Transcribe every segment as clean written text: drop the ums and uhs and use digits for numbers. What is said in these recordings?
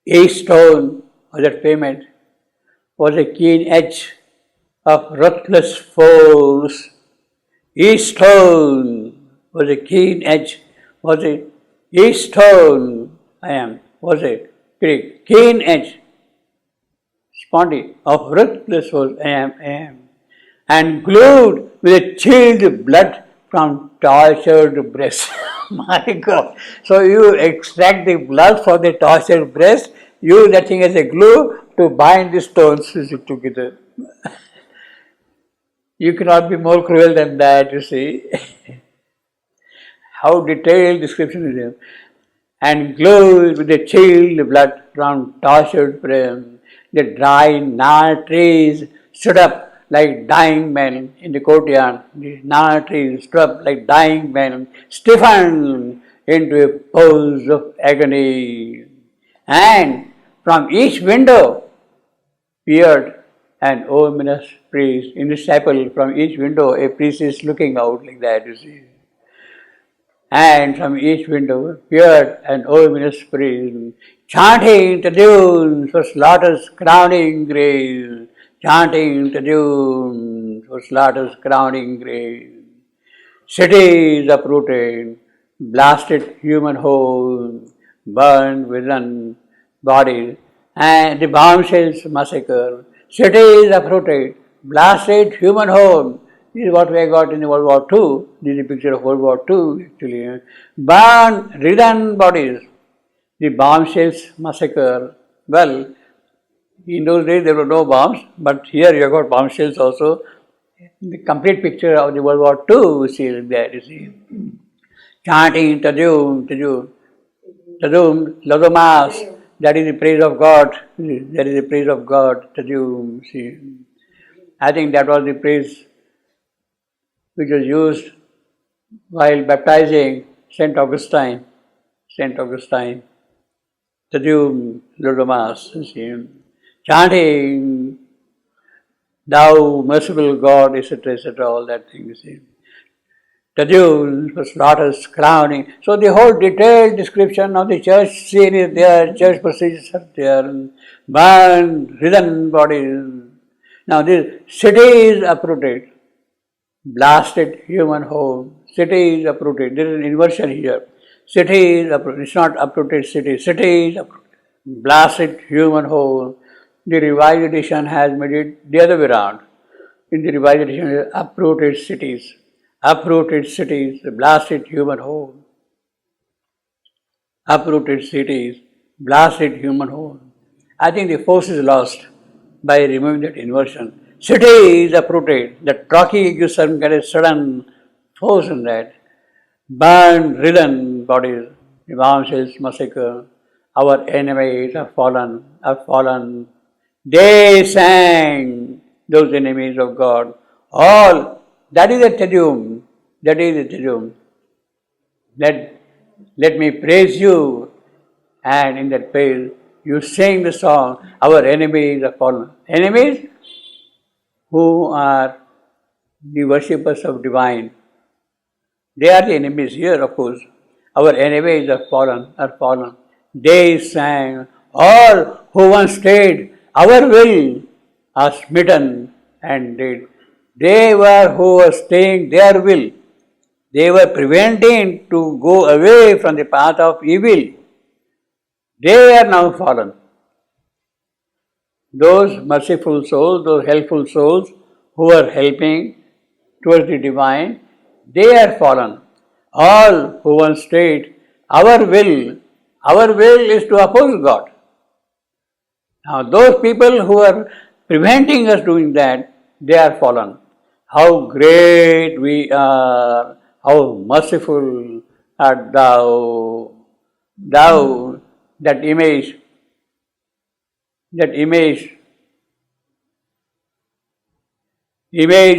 Each stone of that payment was a keen edge of ruthless force. Each stone was a keen edge, each stone was a keen edge, spondy of ruthless force, and glued with a chilled blood from tortured breast. My God! So you extract the blood from the tortured breast, use that thing as a glue to bind the stones together. You cannot be more cruel than that, you see. How detailed description is there. And glued with the chilled blood from tortured breast, the dry gnarled trees stood up like dying men in the courtyard. The gnarled trees stood up like dying men, stiffened into a pose of agony. And from each window peered an ominous priest. In the chapel, from each window, a priest is looking out like that, you see. And from each window peered an ominous priest, chanting the tunes for slaughter's crowning grace, chanting the tunes for slaughter's crowning grace. Cities uprooted, blasted human homes, burned within bodies, and the bombshells massacre. Cities uprooted, blasted human homes. This is what we got in World War II. This is a picture of World War II actually. Burned, ridden bodies. The bombshells massacre. Well, in those days there were no bombs, but here you have got bombshells also. The complete picture of the World War II you see there, you see. Chanting Tajum, Tajum, Tajum, Ladomas, that is the praise of God. That is the praise of God, Tajum, see. I think that was the praise which was used while baptizing Saint Augustine, Tajum, Ladomas, chanting, Thou merciful God, etc., all that thing, you see. Tajum for slaughter's crowning. So the whole detailed description of the church scene is there, church procedures are there, burned, risen bodies. Now this city is uprooted, blasted human home, city is uprooted. There is an inversion here. City is uprooted, it's not uprooted city, city is uprooted, blasted human home. The revised edition has made it the other way around. In the revised edition, uprooted cities, blasted human home. Uprooted cities, blasted human home. I think the force is lost by removing that inversion. City is uprooted. The Trockey gives some kind of sudden force in that. Burned, ridden bodies, the bombshells massacre. Our enemies are fallen. They sang, those enemies of God. All, that is a Tajum. Let me praise you. And in that praise, you sing the song, our enemies are fallen. Enemies who are the worshippers of divine. They are the enemies here, of course. Our enemies are fallen. They sang, all who once stayed our will are smitten and dead. They were who were staying their will. They were preventing to go away from the path of evil. They are now fallen. Those merciful souls, those helpful souls who are helping towards the divine, they are fallen. All who once stayed our will is to oppose God. Now those people who are preventing us doing that, they are fallen. How great we are, how merciful art thou. Thou, that image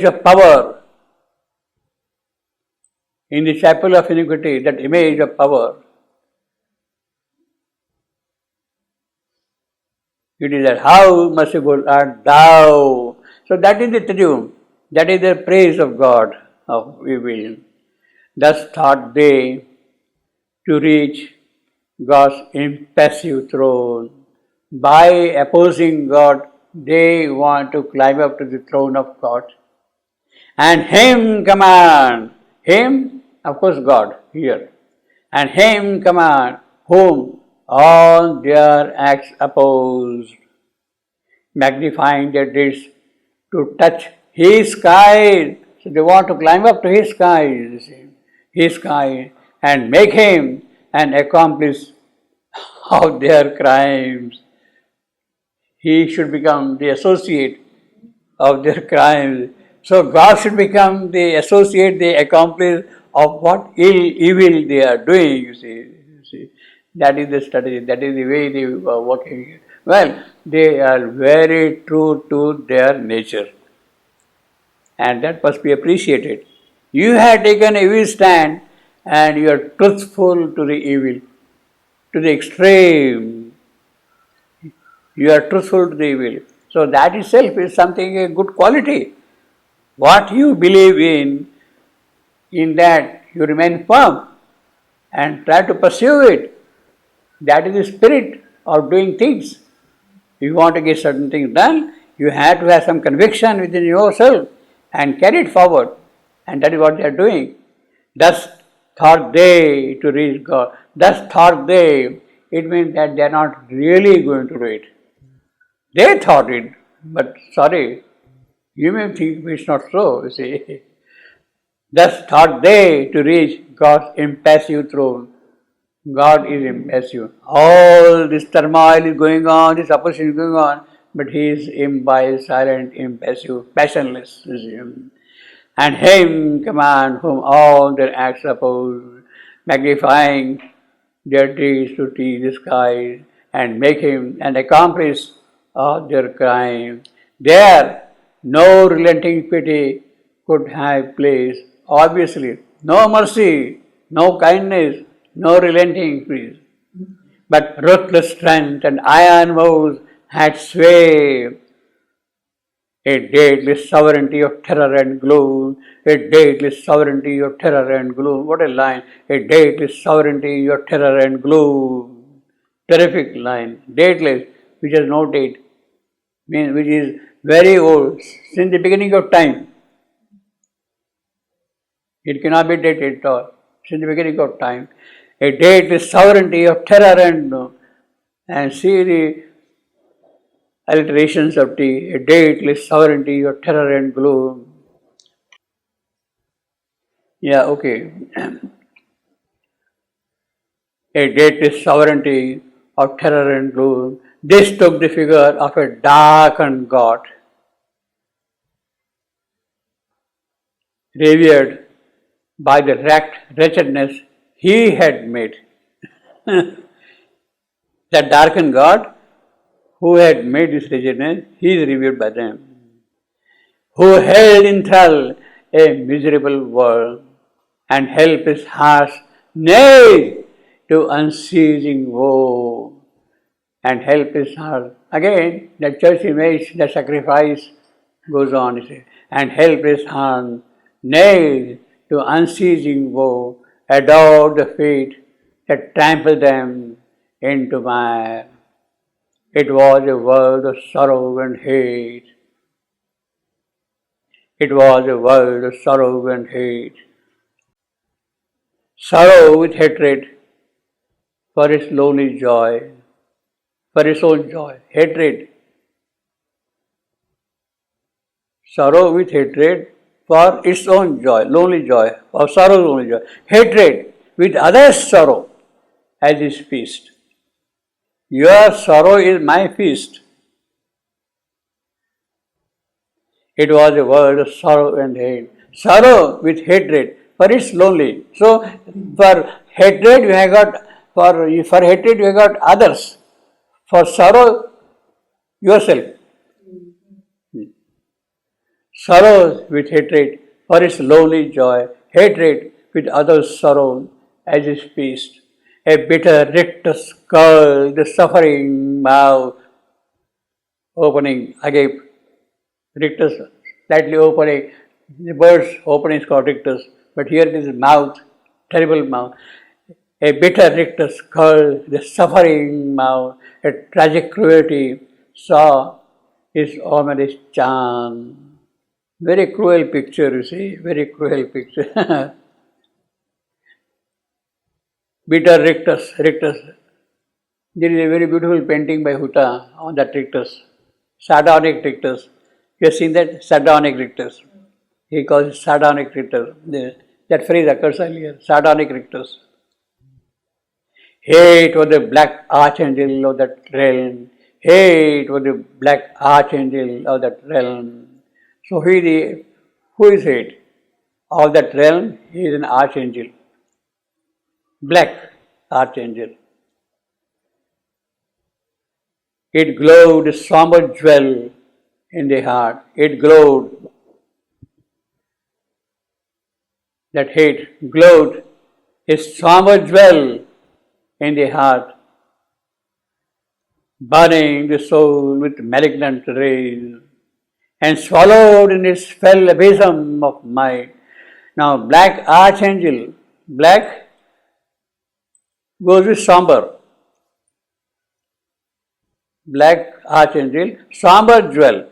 of power in the chapel of iniquity, that image of power. It is that how merciful art thou. So that is the triumph, that is the praise of God, of we will. Thus thought they to reach God's impassive throne. By opposing God, they want to climb up to the throne of God. And him command, him, of course, God here, and him command, whom all their acts oppose, magnifying their deeds to touch his sky. So they want to climb up to his sky, his sky, and make him an accomplice of their crimes. He should become the associate of their crimes. So God should become the associate, the accomplice of what evil they are doing, you see. That is the strategy, that is the way they are working. Well, they are very true to their nature. And that must be appreciated. You have taken a evil stand and you are truthful to the evil, to the extreme. You are truthful to the evil. So that itself is something, a good quality. What you believe in that you remain firm and try to pursue it. That is the spirit of doing things. If you want to get certain things done, you have to have some conviction within yourself and carry it forward. And that is what they are doing. Thus thought they to reach God. Thus thought they. It means that they are not really going to do it. They thought it, but sorry, you may think it's not so, you see. Thus thought they to reach God's impassive throne. God is impassive. All this turmoil is going on, this opposition is going on, but He is immobile, silent, impassive, passionless. And Him command whom all their acts oppose, magnifying their deeds to teach the skies, and make Him an accomplice of their crime. There, no relenting pity could have place. Obviously, no mercy, no kindness, no relenting peace. But ruthless strength and iron woes had sway. A dateless sovereignty of terror and gloom. A dateless sovereignty of terror and gloom. What a line! A dateless sovereignty of terror and gloom. Terrific line. Dateless, which has no date, means which is very old, since the beginning of time. It cannot be dated at all. Since the beginning of time. A dateless sovereignty of terror and gloom. And see the alliterations of T, a dateless sovereignty of terror and gloom. Yeah, okay. A dateless sovereignty of terror and gloom. This took the figure of a darkened God, revered by the wretchedness he had made. That darkened God who had made this wretchedness, he is revered by them. Who held in thrall a miserable world and helped his heart's nay to unceasing woe. And help his heart. Again, the church image, the sacrifice goes on, you see. And help his heart, nay to unceasing woe, adored the feet that trampled them into mire. It was a world of sorrow and hate. It was a world of sorrow and hate. Sorrow with hatred for its lowly joy, for its own joy. Hatred. Sorrow with hatred for its own joy, lonely joy, or sorrow's only joy. Hatred with others' sorrow as his feast. Your sorrow is my feast. It was a world of sorrow and hate. Sorrow with hatred, for it's lonely. So for hatred you have got for hatred you have got others. For sorrow yourself. Sorrow with hatred, for its lonely joy, hatred with others' sorrow as his feast. A bitter rictus curl, the suffering mouth opening agape. Rictus slightly opening. The bird's opening is called rictus, but here it is mouth, terrible mouth. A bitter rictus curled the suffering mouth, a tragic cruelty saw his ominous charm. Very cruel picture, you see, very cruel picture. Bitter rictus. There is a very beautiful painting by Huta on that rictus, sardonic rictus. You have seen that? Sardonic rictus. He calls it sardonic rictus. That phrase occurs earlier, sardonic rictus. Hate was the black archangel of that realm. Hate was the black archangel of that realm. So who is hate? Of that realm, he is an archangel. Black archangel. It glowed a somber jewel in the heart. It glowed. That hate glowed a somber jewel in the heart, burning the soul with malignant rays, and swallowed in its fell abysm of might. Now, black archangel, black goes with somber. Black archangel, somber jewel.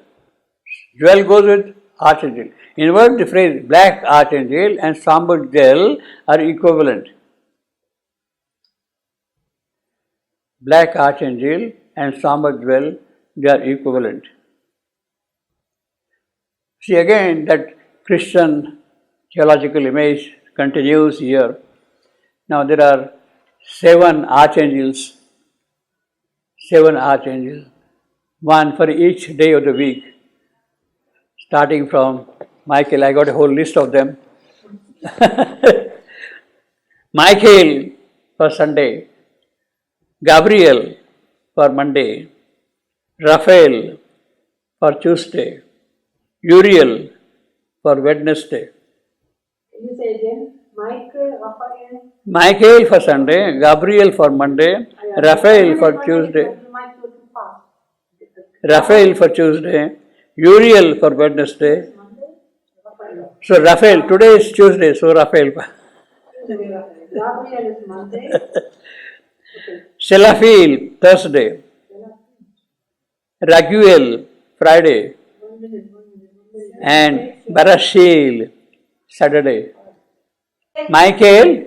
Jewel goes with archangel. In word, the phrase black archangel and somber jewel are equivalent. Black archangel and somber jewel, they are equivalent. See again that Christian theological image continues here. Now there are 7 archangels, one for each day of the week, starting from Michael. I got a whole list of them. Michael for Sunday, Gabriel for Monday, Raphael for Tuesday, Uriel for Wednesday. Can you say again? Michael, Raphael? Michael for Sunday, Gabriel for Monday, Raphael for Tuesday. Raphael for Tuesday, Uriel for Wednesday. So Raphael, today is Tuesday, so Raphael. Gabriel is Monday. Selaphil, Thursday. Raguel, Friday. And Barashil, Saturday. Michael,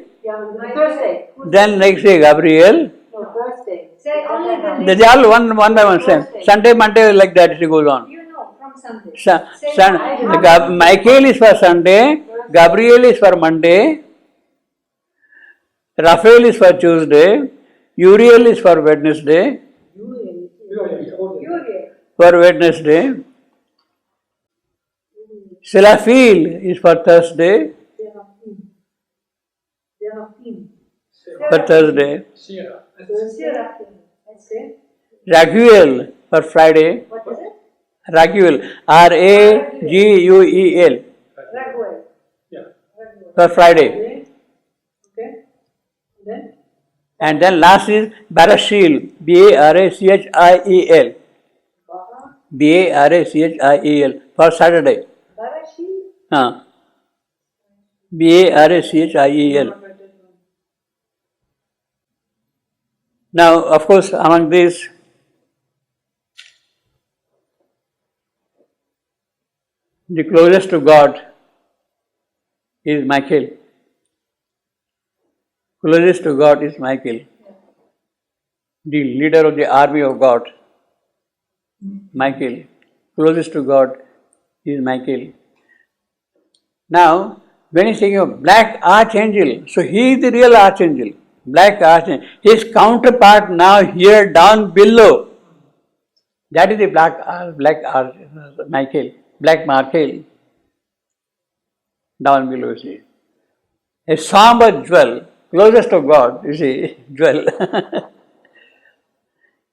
Thursday. then next day Gabriel. No, Thursday. Say only They are all one by one same. Sunday, Monday, like that it goes on. You know, from Sunday. Michael is for Sunday, Gabriel is for Monday, Raphael is for Tuesday, Uriel is for Wednesday, Selaphil is for Thursday, Raguel for Friday, What is it? Raguel, Raguel, Raguel. for Friday. Okay. Then? And then last is Barashil, Barachil, Barachil for Saturday. Barashi? Barachil. Now, of course, among these, the closest to God is Michael. Closest to God is Michael, the leader of the army of God. Michael, closest to God is Michael. Now, when he's saying of black archangel, so he is the real archangel, black archangel. His counterpart now here down below, that is the black Michael, down below, you see. A somber jewel, closest to God, you see, jewel,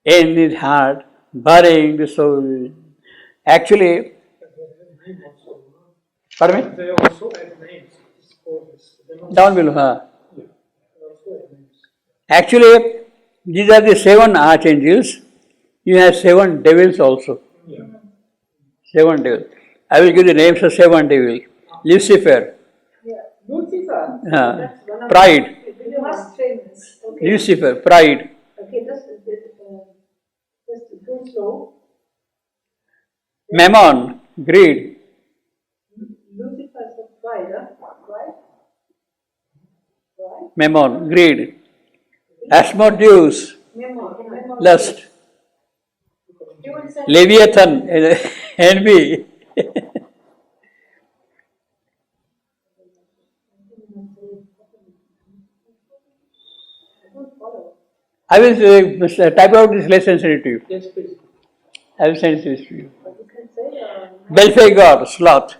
in his heart, burying the soul. Actually, pardon me? They also add names. Down below, Actually, these are the 7 archangels. You have 7 devils also. 7 devils. I will give the names of 7 devils. Lucifer. Lucifer. Pride. Okay. Lucifer, pride. Okay, just go slow. Mammon, greed. Lucifer is the pride, huh? Right? Right? Mammon, greed. Asmodeus, Memor. lust. You will say Leviathan, envy. I will type out this lesson, send it to you. yes, please. I will send this to you. But you can say Belphegor, sloth.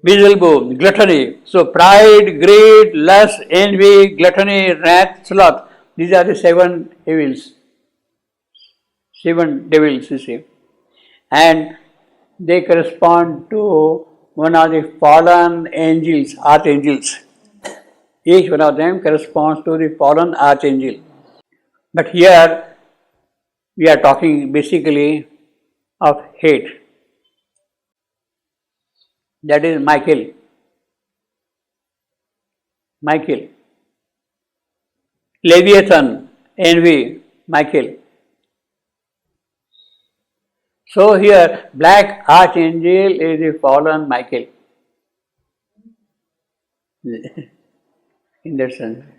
Beelzebub, gluttony. So pride, greed, lust, envy, gluttony, wrath, sloth. These are the 7 evils. 7 devils, you see. And they correspond to one of the fallen angels, archangels. Each one of them corresponds to the fallen archangel. But here we are talking basically of hate. That is Michael. Michael. Leviathan, envy, Michael. So here, black archangel is the fallen Michael. In that sense.